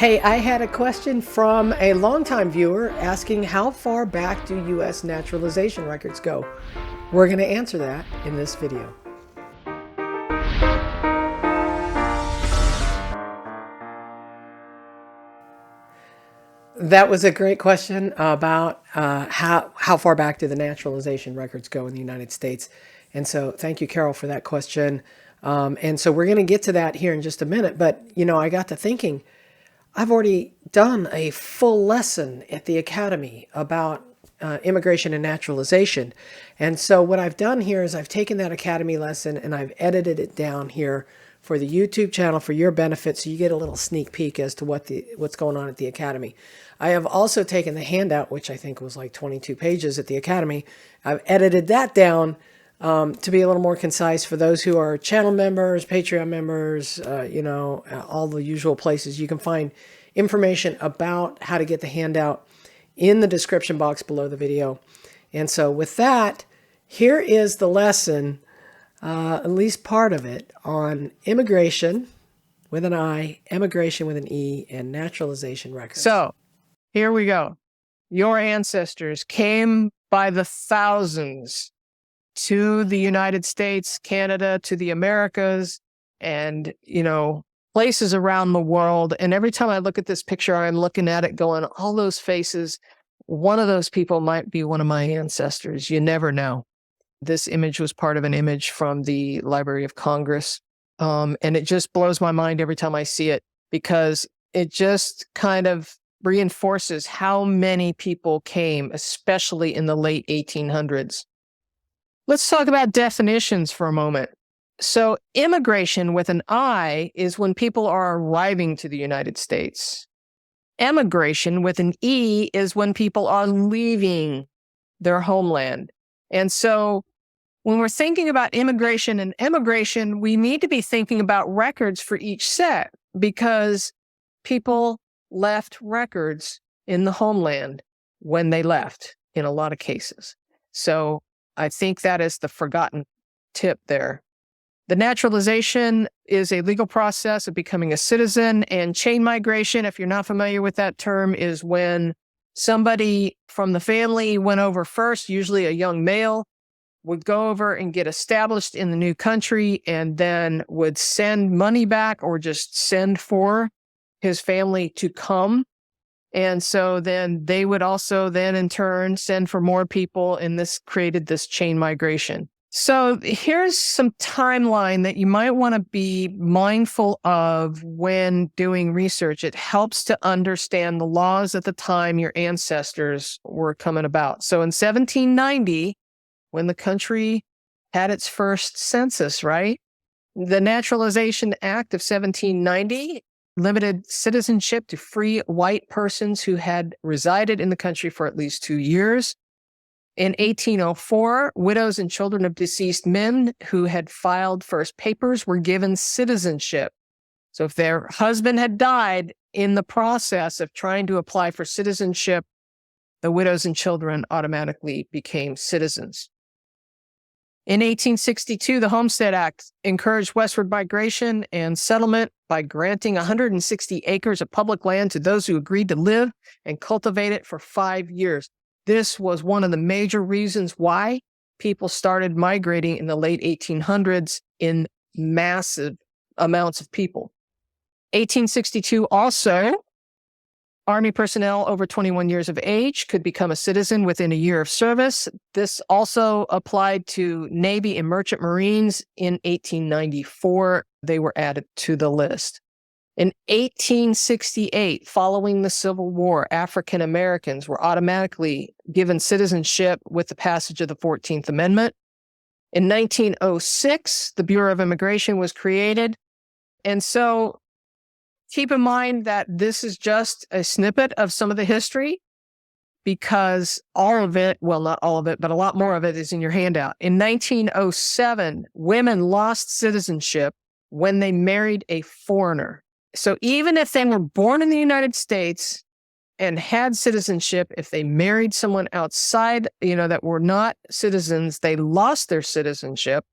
Hey, I had a question from a longtime viewer asking how far back do U.S. naturalization records go? We're going to answer that in this video. That was a great question about how far back do the naturalization records go in the United States. And so thank you, Carol, for that question. And so we're going to get to that here in just a minute. But, I got to thinking, I've already done a full lesson at the Academy about immigration and naturalization. And so what I've done here is I've taken that Academy lesson and I've edited it down here for the YouTube channel for your benefit, so you get a little sneak peek as to what's going on at the Academy. I have also taken the handout, which I think was like 22 pages at the Academy. I've edited that down to be a little more concise for those who are channel members, Patreon members, all the usual places. You can find information about how to get the handout in the description box below the video. And so with that, here is the lesson, at least part of it, on immigration with an I, emigration with an E, and naturalization records. So here we go. Your ancestors came by the thousands to the United States, Canada, to the Americas, and, places around the world. And every time I look at this picture, I'm looking at it going, all those faces, one of those people might be one of my ancestors. You never know. This image was part of an image from the Library of Congress. And it just blows my mind every time I see it, because it just kind of reinforces how many people came, especially in the late 1800s. Let's talk about definitions for a moment. So immigration with an I is when people are arriving to the United States. Emigration with an E is when people are leaving their homeland. And so when we're thinking about immigration and emigration, we need to be thinking about records for each set, because people left records in the homeland when they left in a lot of cases. So I think that is the forgotten tip there. The naturalization is a legal process of becoming a citizen, and chain migration, if you're not familiar with that term, is when somebody from the family went over first, usually a young male, would go over and get established in the new country and then would send money back or just send for his family to come. And so then they would also then in turn send for more people, and this created this chain migration. So here's some timeline that you might want to be mindful of when doing research. It helps to understand the laws at the time your ancestors were coming about. So in 1790, when the country had its first census, right? The Naturalization Act of 1790 limited citizenship to free white persons who had resided in the country for at least 2 years. In 1804, widows and children of deceased men who had filed first papers were given citizenship. So if their husband had died in the process of trying to apply for citizenship, the widows and children automatically became citizens. In 1862, the Homestead Act encouraged westward migration and settlement by granting 160 acres of public land to those who agreed to live and cultivate it for 5 years. This was one of the major reasons why people started migrating in the late 1800s in massive amounts of people. 1862 also, Army personnel over 21 years of age could become a citizen within a year of service. This also applied to Navy and Merchant Marines. In 1894, they were added to the list. In 1868, following the Civil War, African Americans were automatically given citizenship with the passage of the 14th Amendment. In 1906, the Bureau of Immigration was created. And so keep in mind that this is just a snippet of some of the history, because all of it, well, not all of it, but a lot more of it is in your handout. In 1907, women lost citizenship when they married a foreigner. So even if they were born in the United States and had citizenship, if they married someone outside, that were not citizens, they lost their citizenship.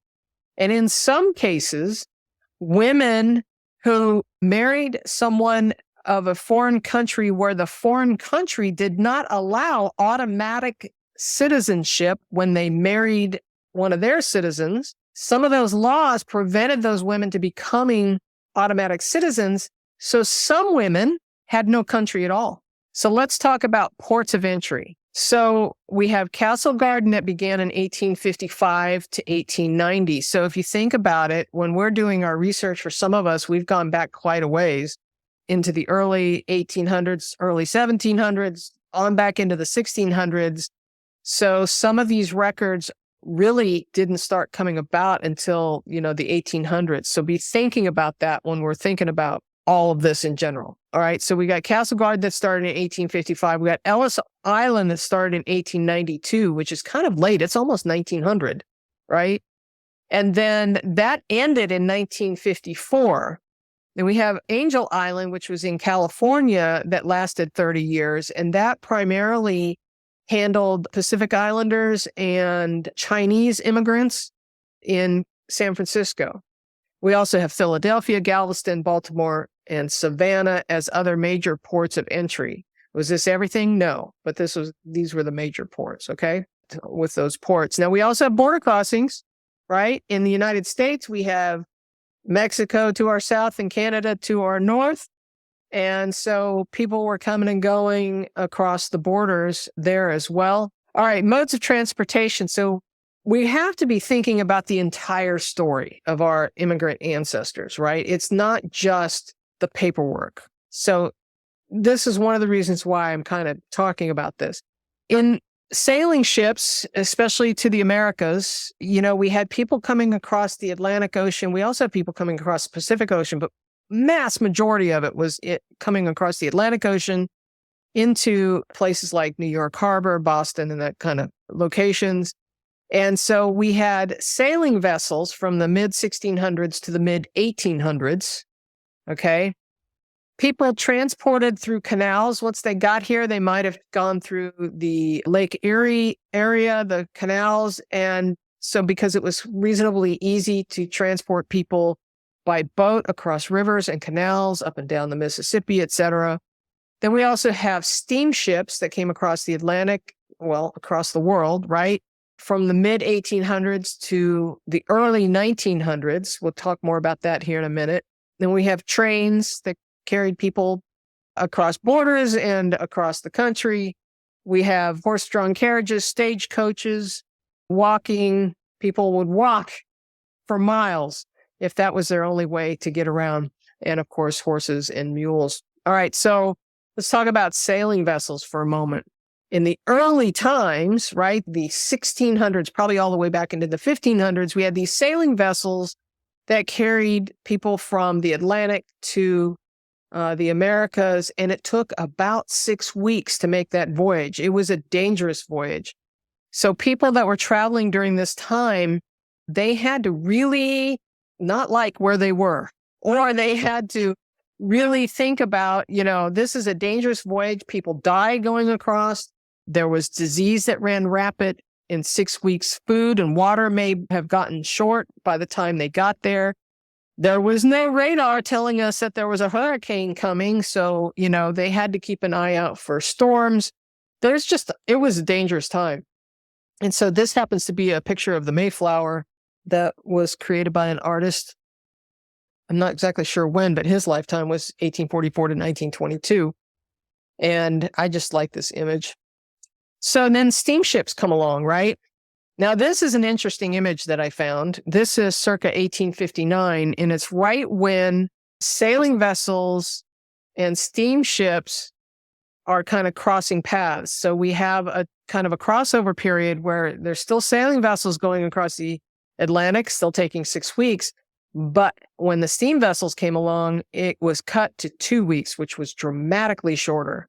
And in some cases, women who married someone of a foreign country where the foreign country did not allow automatic citizenship when they married one of their citizens. Some of those laws prevented those women to becoming automatic citizens. So some women had no country at all. So let's talk about ports of entry. So we have Castle Garden that began in 1855 to 1890. So if you think about it, when we're doing our research, for some of us, we've gone back quite a ways into the early 1800s, early 1700s, on back into the 1600s. So some of these records really didn't start coming about until, the 1800s. So be thinking about that when we're thinking about all of this in general. All right. So we got Castle Garden that started in 1855. We got Ellis Island that started in 1892, which is kind of late. It's almost 1900, right? And then that ended in 1954. Then we have Angel Island, which was in California, that lasted 30 years. And that primarily handled Pacific Islanders and Chinese immigrants in San Francisco. We also have Philadelphia, Galveston, Baltimore, and Savannah as other major ports of entry. Was this everything? No, but these were the major ports, okay, with those ports. Now, we also have border crossings, right? In the United States, we have Mexico to our south and Canada to our north. And so people were coming and going across the borders there as well. All right, modes of transportation. So we have to be thinking about the entire story of our immigrant ancestors, right? It's not just the paperwork. So this is one of the reasons why I'm kind of talking about this. In sailing ships, especially to the Americas, we had people coming across the Atlantic Ocean. We also had people coming across the Pacific Ocean, but mass majority of it was coming across the Atlantic Ocean into places like New York Harbor, Boston, and that kind of locations. And so we had sailing vessels from the mid 1600s to the mid 1800s. Okay. People transported through canals. Once they got here, they might have gone through the Lake Erie area, the canals. And so because it was reasonably easy to transport people by boat across rivers and canals up and down the Mississippi, et cetera. Then we also have steamships that came across the Atlantic, across the world, right? From the mid 1800s to the early 1900s. We'll talk more about that here in a minute. Then we have trains that carried people across borders and across the country. We have horse-drawn carriages, stagecoaches, walking. People would walk for miles if that was their only way to get around. And of course, horses and mules. All right, so let's talk about sailing vessels for a moment. In the early times, right, the 1600s, probably all the way back into the 1500s, we had these sailing vessels that carried people from the Atlantic to the Americas, and it took about 6 weeks to make that voyage. It was a dangerous voyage. So people that were traveling during this time, they had to really not like where they were, or they had to really think about, this is a dangerous voyage. People died going across. There was disease that ran rapid. In 6 weeks, food and water may have gotten short by the time they got there. There was no radar telling us that there was a hurricane coming. So, they had to keep an eye out for storms. It was a dangerous time. And so this happens to be a picture of the Mayflower that was created by an artist. I'm not exactly sure when, but his lifetime was 1844 to 1922. And I just like this image. So then steamships come along, right? Now, this is an interesting image that I found. This is circa 1859, and it's right when sailing vessels and steamships are kind of crossing paths. So we have a kind of a crossover period where there's still sailing vessels going across the Atlantic, still taking 6 weeks. But when the steam vessels came along, it was cut to 2 weeks, which was dramatically shorter.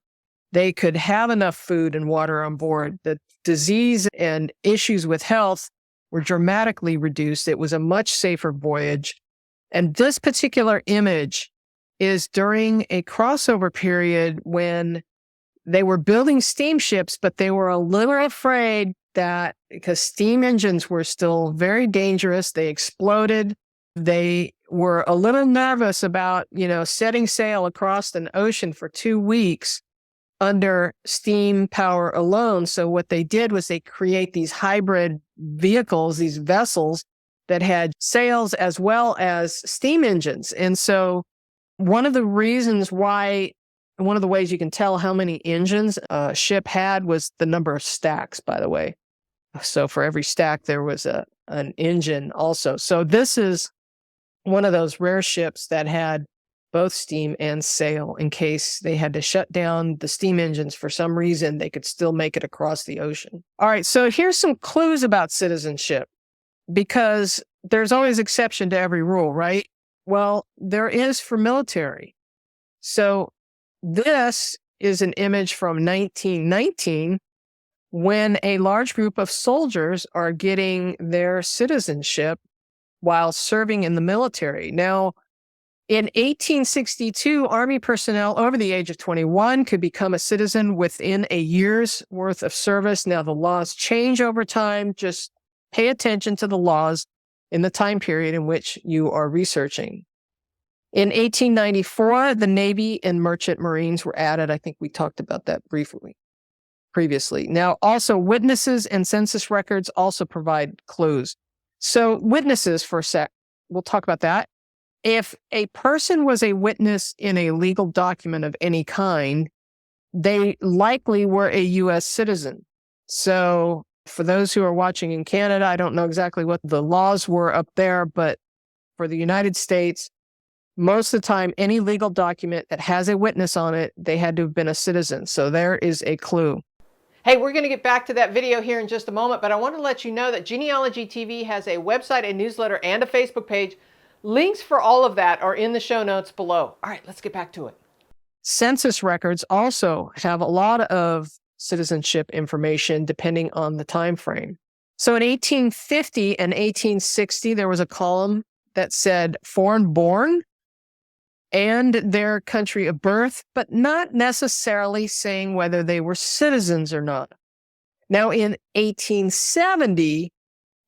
They could have enough food and water on board. The disease and issues with health were dramatically reduced. It was a much safer voyage. And this particular image is during a crossover period when they were building steamships, but they were a little afraid that because steam engines were still very dangerous, they exploded. They were a little nervous about, setting sail across an ocean for 2 weeks under steam power alone. So what they did was they create these hybrid vehicles, these vessels that had sails as well as steam engines. And so one of the ways you can tell how many engines a ship had was the number of stacks, by the way. So for every stack, there was an engine also. So this is one of those rare ships that had both steam and sail in case they had to shut down the steam engines for some reason, they could still make it across the ocean. All right, so here's some clues about citizenship, because there's always exception to every rule, right? Well, there is for military. So this is an image from 1919 when a large group of soldiers are getting their citizenship while serving in the military. Now, in 1862, Army personnel over the age of 21 could become a citizen within a year's worth of service. Now, the laws change over time. Just pay attention to the laws in the time period in which you are researching. In 1894, the Navy and Merchant Marines were added. I think we talked about that briefly previously. Now, also, witnesses and census records also provide clues. So, witnesses for a sec, we'll talk about that. If a person was a witness in a legal document of any kind, they likely were a U.S. citizen. So for those who are watching in Canada, I don't know exactly what the laws were up there, but for the United States, most of the time, any legal document that has a witness on it, they had to have been a citizen. So there is a clue. Hey, we're going to get back to that video here in just a moment, but I want to let you know that Genealogy TV has a website, a newsletter, and a Facebook page. Links for all of that are in the show notes below. All right, let's get back to it. Census records also have a lot of citizenship information depending on the time frame. So in 1850 and 1860, there was a column that said foreign born and their country of birth, but not necessarily saying whether they were citizens or not. Now in 1870,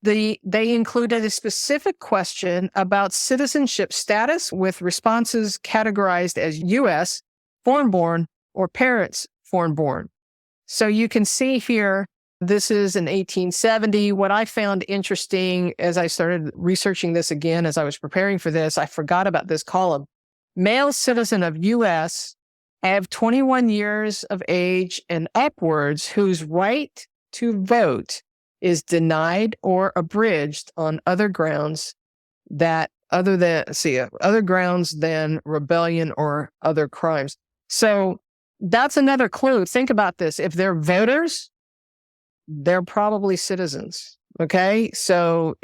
they included a specific question about citizenship status with responses categorized as U.S., foreign-born, or parents foreign-born. So you can see here, this is in 1870. What I found interesting as I started researching this again, as I was preparing for this, I forgot about this column. Male citizen of U.S. have 21 years of age and upwards whose right to vote is denied or abridged on other grounds than rebellion or other crimes. So that's another clue. Think about this. If they're voters, they're probably citizens. Okay. So,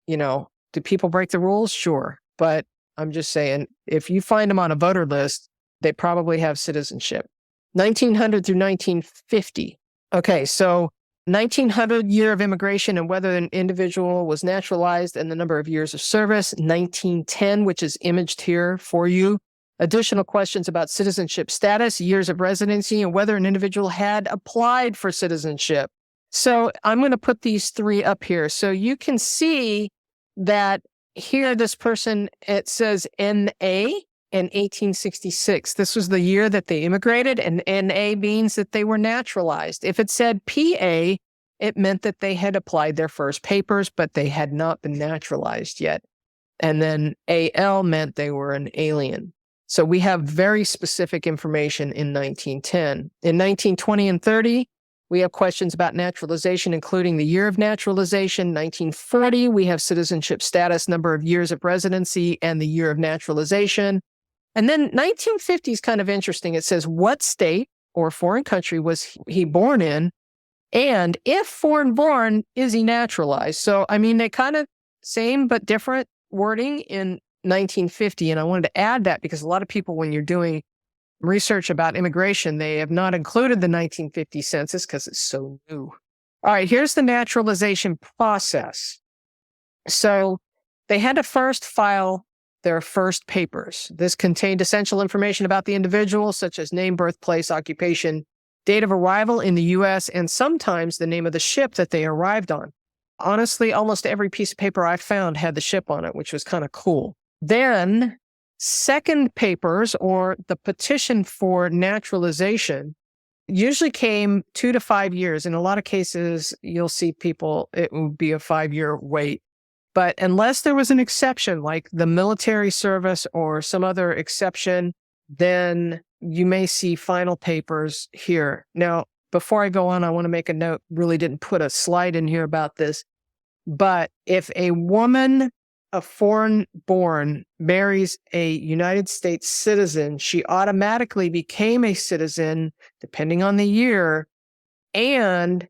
do people break the rules? Sure. But I'm just saying, if you find them on a voter list, they probably have citizenship. 1900 through 1950. Okay. So 1900 year of immigration and whether an individual was naturalized and the number of years of service. 1910, which is imaged here for you. Additional questions about citizenship status, years of residency, and whether an individual had applied for citizenship. So I'm going to put these three up here. So you can see that here, this person, it says NA in 1866. This was the year that they immigrated, and NA means that they were naturalized. If it said PA, it meant that they had applied their first papers, but they had not been naturalized yet. And then AL meant they were an alien. So we have very specific information in 1910. In 1920 and 30, we have questions about naturalization, including the year of naturalization. 1940, we have citizenship status, number of years of residency, and the year of naturalization. And then 1950 is kind of interesting. It says, what state or foreign country was he born in? And if foreign born, is he naturalized? So, they kind of same but different wording in 1950. And I wanted to add that because a lot of people, when you're doing research about immigration, they have not included the 1950 census because it's so new. All right, here's the naturalization process. So they had to first file their first papers. This contained essential information about the individual, such as name, birthplace, occupation, date of arrival in the U.S., and sometimes the name of the ship that they arrived on. honestly, almost every piece of paper I found had the ship on it, which was kind of cool. Then second papers, or the petition for naturalization, usually came 2 to 5 years. In a lot of cases, you'll see people, it would be a 5-year wait. But unless there was an exception, like the military service or some other exception, then you may see final papers here. Now, before I go on, I want to make a note. Really didn't put a slide in here about this. But if a woman, a foreign born, marries a United States citizen, she automatically became a citizen, depending on the year, and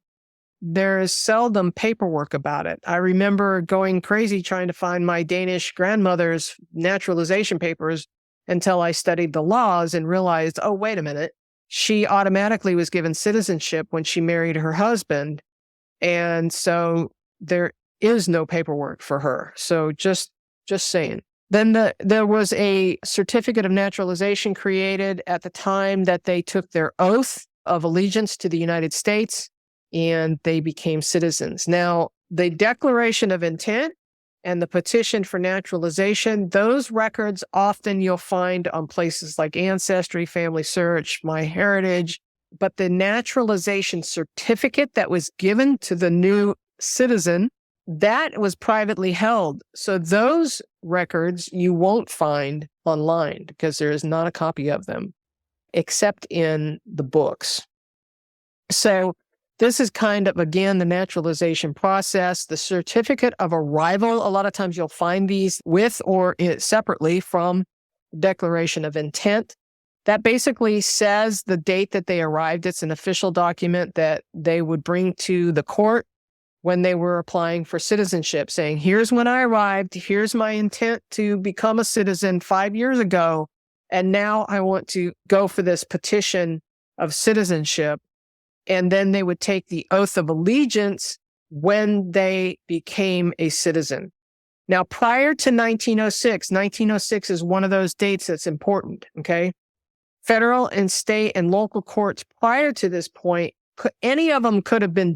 there is seldom paperwork about it. I remember going crazy trying to find my Danish grandmother's naturalization papers until I studied the laws and realized, oh, wait a minute, she automatically was given citizenship when she married her husband. And so there is no paperwork for her. So just saying. Then there was a certificate of naturalization created at the time that they took their oath of allegiance to the United States and they became citizens. Now, the Declaration of Intent and the petition for naturalization, those records often you'll find on places like Ancestry, Family Search, MyHeritage, but the naturalization certificate that was given to the new citizen, that was privately held. So those records you won't find online because there is not a copy of them, except in the books. So this is kind of, again, the naturalization process. The certificate of arrival, a lot of times you'll find these with or separately from Declaration of Intent. That basically says the date that they arrived. It's an official document that they would bring to the court when they were applying for citizenship, saying, here's when I arrived, here's my intent to become a citizen 5 years ago, and now I want to go for this petition of citizenship. And then they would take the oath of allegiance when they became a citizen. Now, prior to 1906 is one of those dates that's important, okay? Federal and state and local courts prior to this point, any of them could have been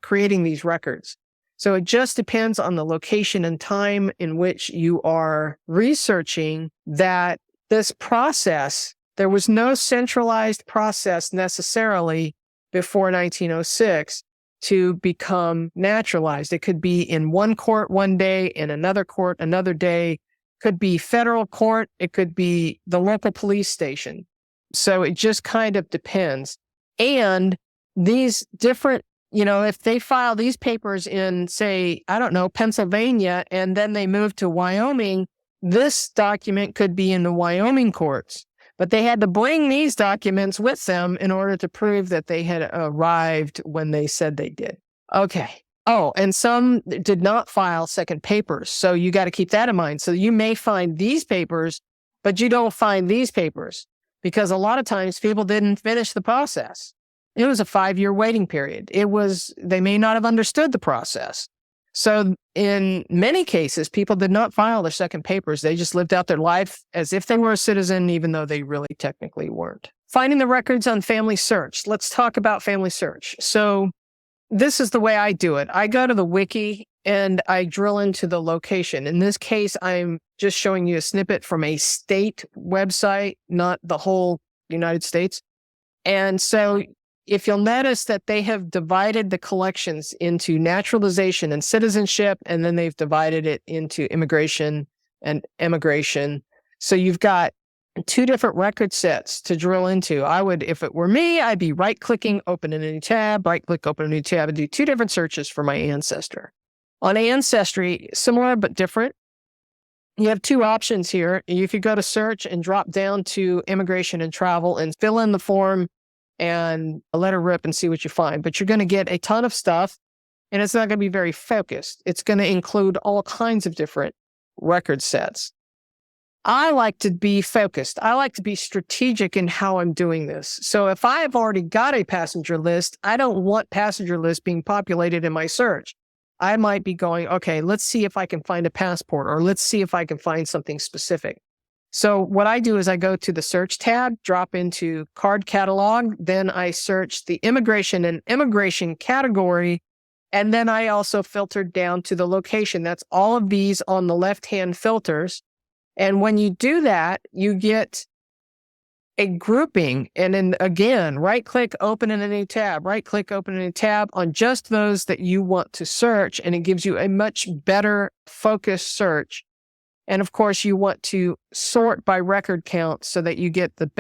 creating these records. So it just depends on the location and time in which you are researching that this process. There was no centralized process necessarily before 1906 to become naturalized. It could be in one court one day, in another court another day, could be federal court, it could be the local police station. So it just kind of depends. And these different, if they file these papers in, say, I don't know, Pennsylvania, and then they move to Wyoming, this document could be in the Wyoming courts. But they had to bring these documents with them in order to prove that they had arrived when they said they did. Okay. Oh, and some did not file second papers. So you got to keep that in mind. So you may find these papers, but you don't find these papers because a lot of times people didn't finish the process. It was a 5-year waiting period. They may not have understood the process. So in many cases, people did not file their second papers. They just lived out their life as if they were a citizen, even though they really technically weren't. Finding the records on Family Search. Let's talk about Family Search. So this is the way I do it. I go to the wiki and I drill into the location. In this case, I'm just showing you a snippet from a state website, not the whole United States. And so if you'll notice that they have divided the collections into naturalization and citizenship, and then they've divided it into immigration and emigration. So you've got 2 different record sets to drill into. If it were me, I'd be right-clicking, open a new tab, right-click, open a new tab, and do 2 different searches for my ancestor. On Ancestry, similar but different. You have 2 options here. You could go to search and drop down to immigration and travel and fill in the form and let her rip and see what you find. But you're going to get a ton of stuff, and it's not going to be very focused. It's going to include all kinds of different record sets. I like to be focused. I like to be strategic in how I'm doing this. So if I've already got a passenger list, I don't want passenger lists being populated in my search. I might be going, okay, let's see if I can find a passport, or let's see if I can find something specific. So what I do is I go to the search tab, drop into card catalog, then I search the immigration and immigration category, And then I also filtered down to the location. That's all of these on the left-hand filters. And when you do that, you get a grouping. And then again, right-click, open in a new tab, right-click, open in a new tab on just those that you want to search. And it gives you a much better focused search. And of course, you want to sort by record count so that you get the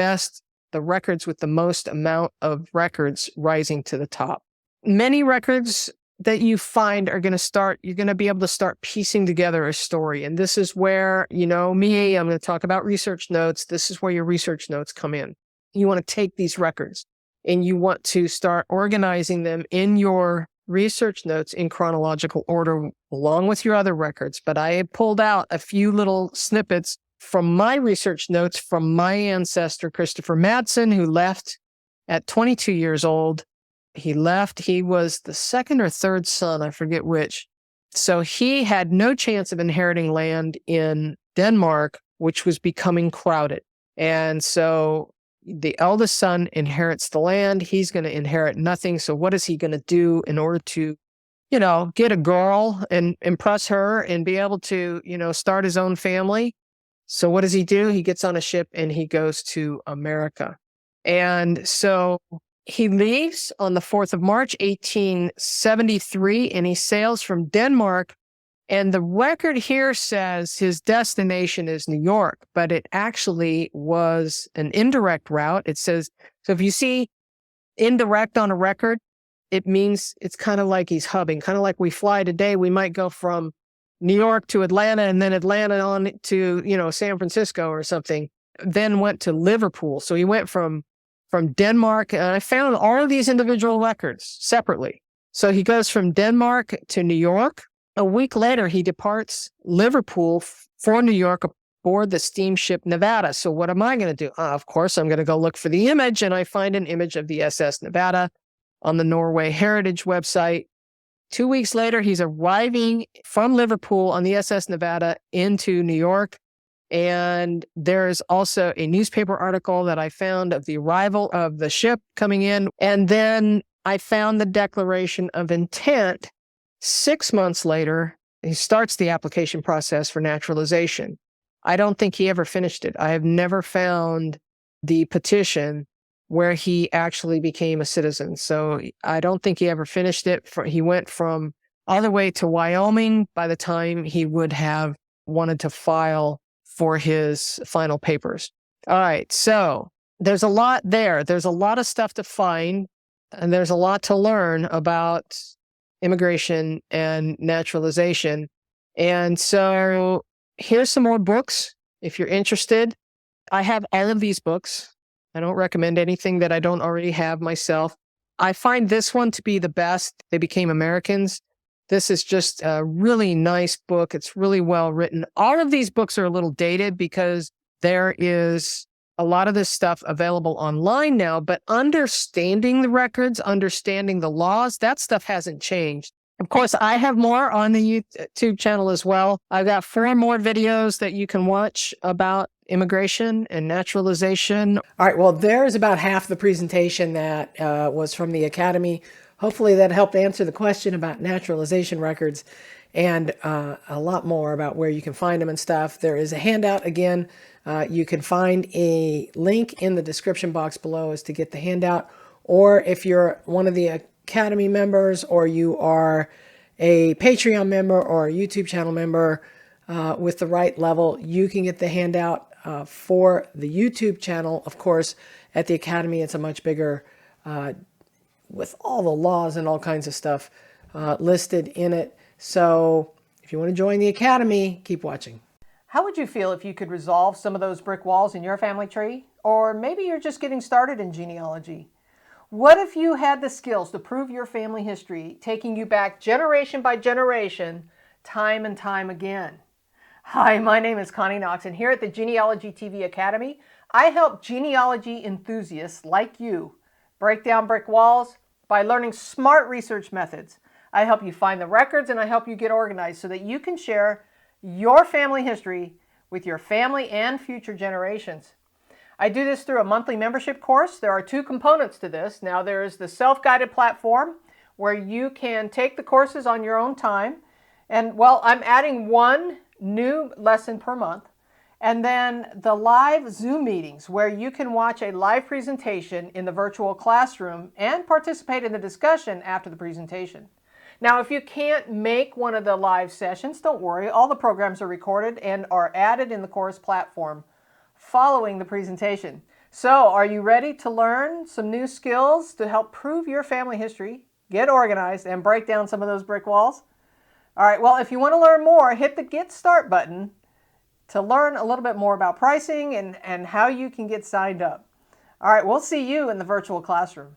records with the most amount of records rising to the top. Many records that you find you're going to be able to start piecing together a story. And this is where, I'm going to talk about research notes. This is where your research notes come in. You want to take these records and you want to start organizing them in your research notes in chronological order along with your other records. But I had pulled out a few little snippets from my research notes from my ancestor, Christopher Madsen, who left at 22 years old. He was the second or third son, I forget which. So he had no chance of inheriting land in Denmark, which was becoming crowded. And so the eldest son inherits the land. He's going to inherit nothing. So what is he going to do in order to, get a girl and impress her and be able to, start his own family? So what does he do? He gets on a ship and he goes to America. And so he leaves on the 4th of March, 1873, and he sails from Denmark. And the record here says his destination is New York, but it actually was an indirect route. It says, so if you see indirect on a record, it means it's kind of like he's hubbing, kind of like we fly today. We might go from New York to Atlanta and then Atlanta on to, San Francisco or something, then went to Liverpool. So he went from Denmark, and I found all of these individual records separately. So he goes from Denmark to New York. A week later, he departs Liverpool for New York aboard the steamship Nevada. So what am I going to do? Of course, I'm going to go look for the image, and I find an image of the SS Nevada on the Norway Heritage website. 2 weeks later, he's arriving from Liverpool on the SS Nevada into New York. And there's also a newspaper article that I found of the arrival of the ship coming in. And then I found the declaration of intent 6 months later. He starts the application process for naturalization. I don't think he ever finished it. I have never found the petition where he actually became a citizen. So I don't think he ever finished it. He went from all the way to Wyoming by the time he would have wanted to file for his final papers. All right, so there's a lot there. There's a lot of stuff to find, and there's a lot to learn about immigration and naturalization. And so here's some more books if you're interested. I have all of these books. I don't recommend anything that I don't already have myself. I find this one to be the best. They Became Americans. This is just a really nice book. It's really well written. All of these books are a little dated because there is a lot of this stuff available online now, but understanding the records, understanding the laws, that stuff hasn't changed. Of course, I have more on the YouTube channel as well. I've got 4 more videos that you can watch about immigration and naturalization. All right, well, there's about half the presentation that was from the Academy. Hopefully that helped answer the question about naturalization records and a lot more about where you can find them and stuff. There is a handout again. You can find a link in the description box below as to get the handout. Or if you're one of the Academy members or you are a Patreon member or a YouTube channel member with the right level, you can get the handout for the YouTube channel. Of course, at the Academy, it's a much bigger with all the laws and all kinds of stuff listed in it. So if you want to join the Academy, keep watching. How would you feel if you could resolve some of those brick walls in your family tree? Or maybe you're just getting started in genealogy. What if you had the skills to prove your family history, taking you back generation by generation, time and time again? Hi, my name is Connie Knox, and here at the Genealogy TV Academy, I help genealogy enthusiasts like you break down brick walls by learning smart research methods. I help you find the records and I help you get organized so that you can share your family history with your family and future generations. I do this through a monthly membership course. There are 2 components to this. Now there is the self-guided platform where you can take the courses on your own time. And well, I'm adding one new lesson per month. And then the live Zoom meetings where you can watch a live presentation in the virtual classroom and participate in the discussion after the presentation. Now, if you can't make one of the live sessions, don't worry. All the programs are recorded and are added in the course platform following the presentation. So, are you ready to learn some new skills to help prove your family history, get organized, and break down some of those brick walls? All right, well, if you want to learn more, hit the Get Start button to learn a little bit more about pricing and how you can get signed up. All right, we'll see you in the virtual classroom.